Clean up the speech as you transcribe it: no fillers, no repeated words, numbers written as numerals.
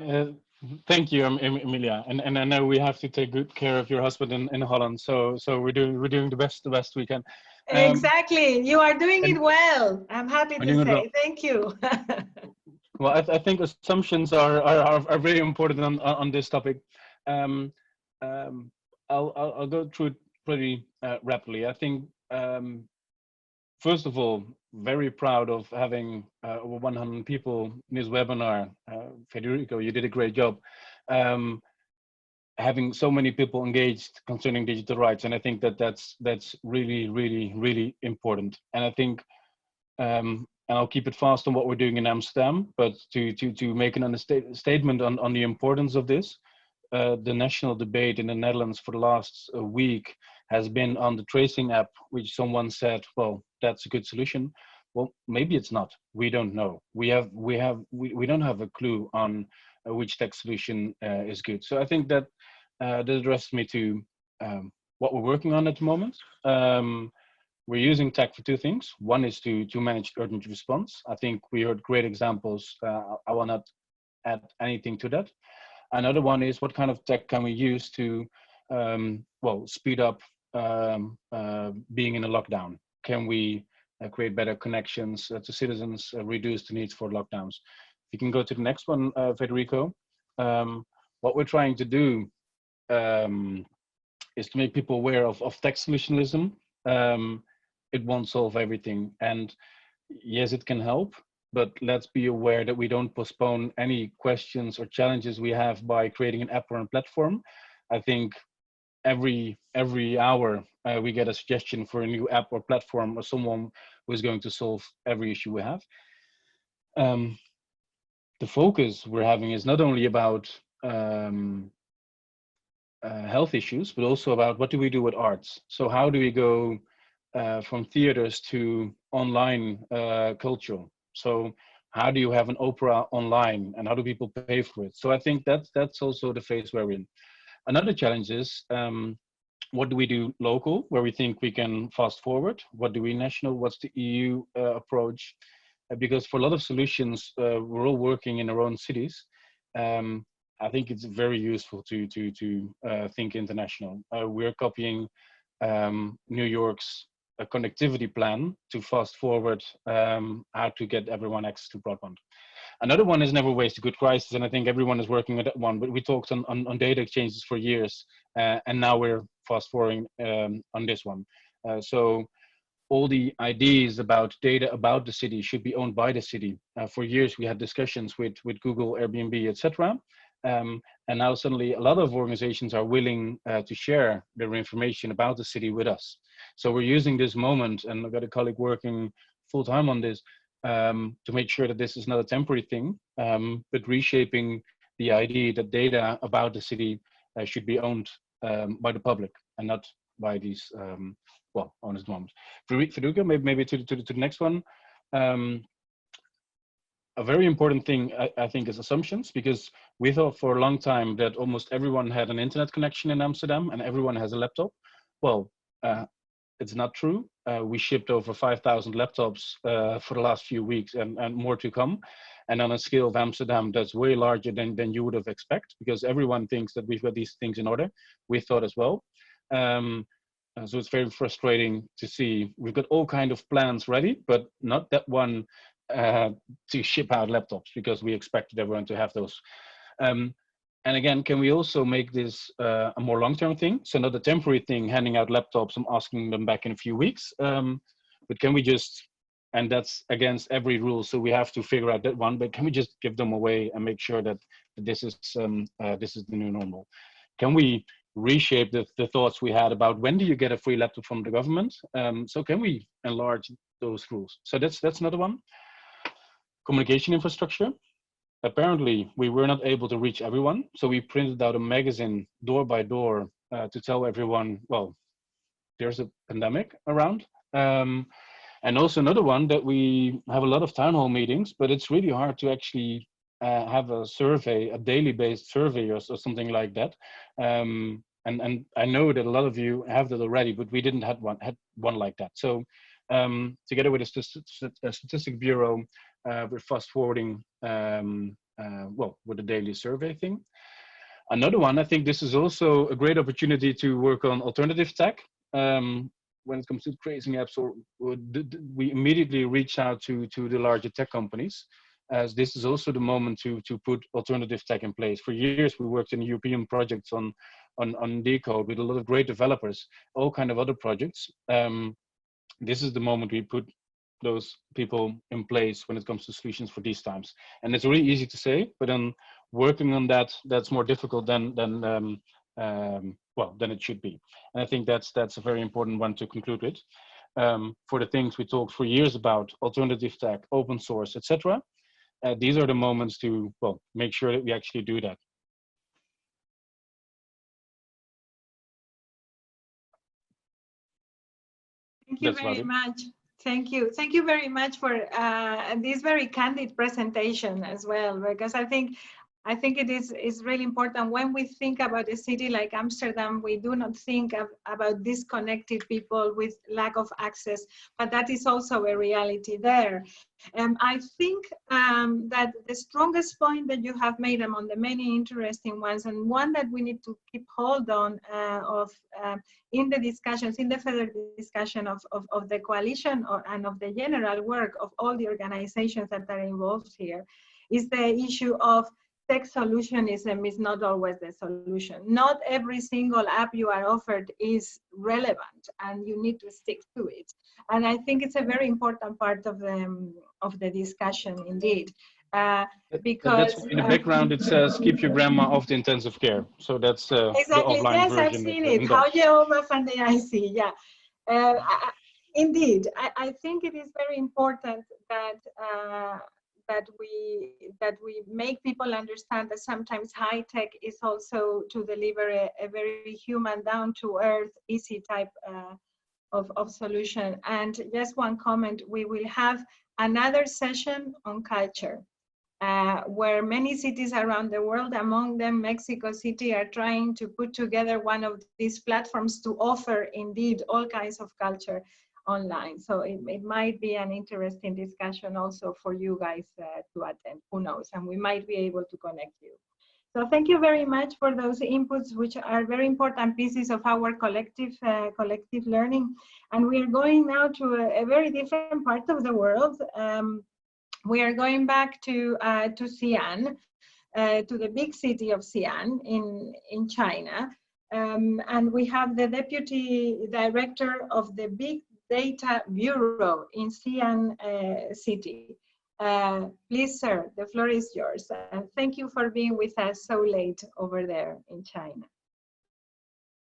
Uh, Thank you, Emilia. And I know we have to take good care of your husband in Holland. So we're doing the best we can. Um, Exactly. You are doing it and well. I'm happy I'm to doing it say well. thank you. Well, I think assumptions are very important on this topic. Um, um, I'll go through it pretty rapidly. I think first of all, very proud of having over 100 people in this webinar. Federico, you did a great job. Um, Having so many people engaged concerning digital rights, and I think that's really important. And I think, and I'll keep it fast on what we're doing in Amsterdam, but to make an statement on the importance of this. The national debate in the Netherlands for the last week has been on the tracing app, which someone said, well, that's a good solution. Well, maybe it's not. We don't know. We don't have a clue on which tech solution is good. So I think that that addresses me to what we're working on at the moment. We're using tech for two things. One is to manage urgent response. I think we heard great examples. I will not add anything to that. Another one is what kind of tech can we use to, well, speed up being in a lockdown? Can we create better connections to citizens, reduce the needs for lockdowns? If you can go to the next one, Federico. What we're trying to do is to make people aware of tech solutionism. It won't solve everything. And yes, it can help, but let's be aware that we don't postpone any questions or challenges we have by creating an app or a platform. I think every hour we get a suggestion for a new app or platform or someone who is going to solve every issue we have. The focus we're having is not only about health issues, but also about what do we do with arts. So how do we go from theaters to online culture? So how do you have an opera online, and how do people pay for it? So I think that's also the phase we're in. Another challenge is what do we do local, where we think we can fast forward? What do we national? What's the EU approach? Because for a lot of solutions, we're all working in our own cities. I think it's very useful to think international. We're copying New York's connectivity plan to fast forward how to get everyone access to broadband. Another one is never waste a good crisis, and I think everyone is working with that one. But we talked on data exchanges for years, and now we're fast forwarding on this one. So all the ideas about data about the city should be owned by the city. For years, we had discussions with Google, Airbnb, etc. And now suddenly a lot of organizations are willing to share their information about the city with us. So we're using this moment, and I've got a colleague working full time on this to make sure that this is not a temporary thing, but reshaping the idea that data about the city should be owned by the public and not by these well, owners at the moment. Federico, maybe to the next one. A very important thing, I think, is assumptions, because we thought for a long time that almost everyone had an internet connection in Amsterdam and everyone has a laptop. Well, it's not true. We shipped over 5,000 laptops for the last few weeks, and more to come. And on a scale of Amsterdam, that's way larger than you would have expected, because everyone thinks that we've got these things in order. We thought as well. So it's very frustrating to see we've got all kind of plans ready, but not that one to ship out laptops, because we expected everyone to have those. And again, can we also make this a more long-term thing? So not a temporary thing, handing out laptops and asking them back in a few weeks, but can we just, and that's against every rule, so we have to figure out that one, but can we just give them away and make sure that this is the new normal? Can we reshape the thoughts we had about when do you get a free laptop from the government? So can we enlarge those rules? So that's another one. Communication infrastructure. Apparently, we were not able to reach everyone, so we printed out a magazine door by door to tell everyone, well, there's a pandemic around. And also another one, that we have a lot of town hall meetings, but it's really hard to actually have a survey, a daily based survey or something like that. And I know that a lot of you have that already, but we didn't had one like that. So together with the Statistic Bureau, we're fast forwarding well, with the daily survey thing. Another one, I think this is also a great opportunity to work on alternative tech. When it comes to creating apps, we immediately reach out to the larger tech companies, as this is also the moment to put alternative tech in place. For years, we worked in European projects on Decode with a lot of great developers, all kind of other projects. This is the moment we put those people in place when it comes to solutions for these times. And it's really easy to say, but then working on that's more difficult than it should be. And I think that's a very important one to conclude with. For the things we talked for years about, alternative tech, open source, etc. These are the moments to, well, make sure that we actually do that. Thank you That's very about it. much. Thank you. Thank you very much for this very candid presentation as well, because I think it is really important when we think about a city like Amsterdam, we do not think about disconnected people with lack of access, but that is also a reality there. I think that the strongest point that you have made among the many interesting ones, and one that we need to keep hold on in the discussions, in the further discussion of the coalition and of the general work of all the organizations that are involved here, is the issue of tech solutionism is not always the solution. Not every single app you are offered is relevant, and you need to stick to it. And I think it's a very important part of the discussion, indeed. Because that's in the background it says keep your grandma off the intensive care. So that's exactly, the offline yes, I've version seen it. in How Dutch. Jehovah van de IC, yeah. Indeed, I think it is very important that that we make people understand that sometimes high tech is also to deliver a very human, down to earth, easy type of solution. And just one comment: we will have another session on culture. Where many cities around the world, among them Mexico City, are trying to put together one of these platforms to offer indeed all kinds of culture online. So it might be an interesting discussion also for you guys to attend, who knows, and we might be able to connect you. So thank you very much for those inputs, which are very important pieces of our collective learning. And we are going now to a very different part of the world. We are going back to Xi'an, to the big city of Xi'an in China. And we have the deputy director of the Big Data Bureau in Xi'an city. Please, sir, the floor is yours. Thank you for being with us so late over there in China.